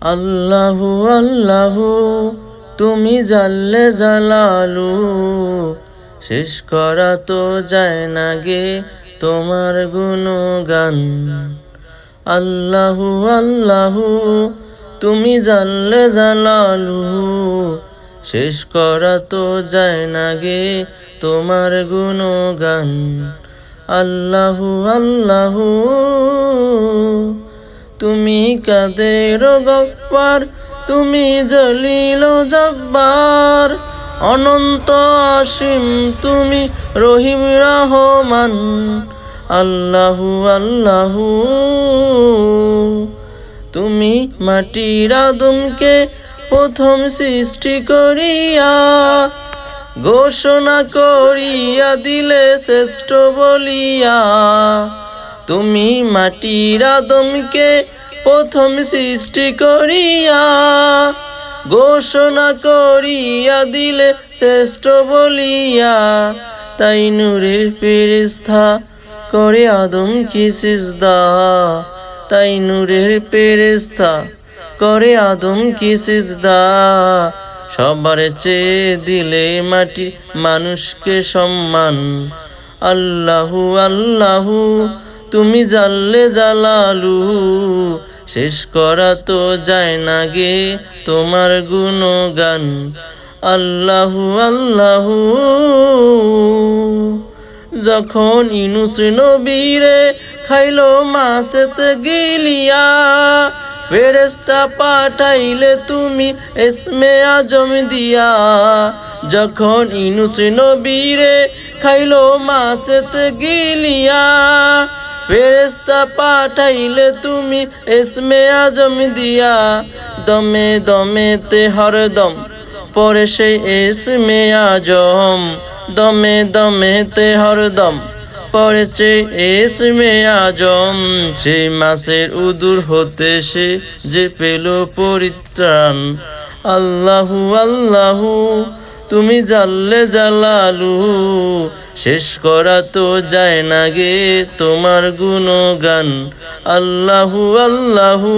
আল্লাহু আল্লাহু তুমি জাল্লে জালালু, শেষ করা তো যায় না গে তোমার গুণগান। আল্লাহু আল্লাহু তুমি জাল্লে জালালু, শেষ করা তো যায় না গে তোমার গুণগান। আল্লাহু আল্লাহু তুমি কাদের গফফার, তুমি জলিল জব্বার, অনন্ত অসীম তুমি রহিম রহমান। আল্লাহু আল্লাহু তুমি মাটির আদমকে প্রথম সৃষ্টি করিয়া, ঘোষণা করিয়া দিলে শ্রেষ্ঠ বলিয়া। তুমি মাটির আদমকে প্রথম সৃষ্টি করিয়া, ঘোষণা করিয়া দিলে শ্রেষ্ঠ বলিয়া। তাই নূরের ফেরেশতা করে আদম কি সিজদা, তাই নূরের ফেরেশতা করে আদম কি সিজদা। সবার চেয়ে দিলে মাটি মানুষকে সম্মান। আল্লাহু আল্লাহু তুমি জাল্লে জালালু, শেষ করা তো যায় না গে তোমার গুণগান। আল্লাহু আল্লাহু যখন ইউনূস নবীরে খাইলো মাছেতে গিলিয়া, ফেরেশতা পাঠাইলে তুমি ইসমে আজম দিয়া। যখন ইউনূস নবীরে খাইলো মাছেতে গিলিয়া, ফেরেশতা পাঠাইলে তুমি ইসমে আজম দিয়া। দমে দমেতে হরদম পরে সেই ইসমে আজম, দমে দমেতে হরদম পরে সেই ইসমে আজম। সেই মাসের উদুর হতে সে যে পেল পরিত্রাণ। আল্লাহু আল্লাহু তুমি জাল্লে জালালু, শেষ করা তো যায় না গে তোমার গুণগান। আল্লাহু আল্লাহু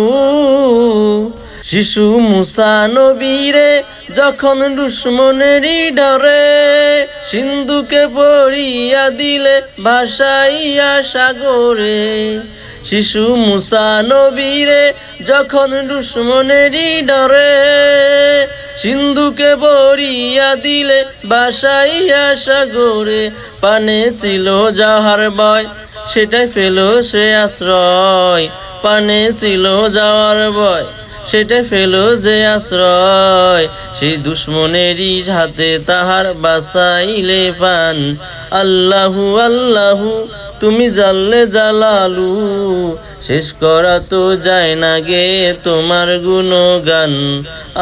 শিশু মুসা নবীরে যখন দুশমনেরই ডরে, সিন্ধুকে পড়িয়া দিলে ভাসাইয়া সাগরে। শিশু মুসা নবীরে যখন দুশমনেরই ডরে, সিন্ধুকে পড়িয়া দিলে ভাসাইয়া সাগরে। পানে ছিল যাহার ভয় সেটাই পেল সে আশ্রয়, পানে ছিল যাওয়ার ভয় সেটাই পেল যে আশ্রয়। সেই দুশমনেরই হাতে তাহার বাঁচাইলে পান। আল্লাহু আল্লাহু তুমি জাল্লে জালালু, শেষ করা তো যায় না গে তোমার গুণগান।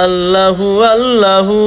আল্লাহু আল্লাহু।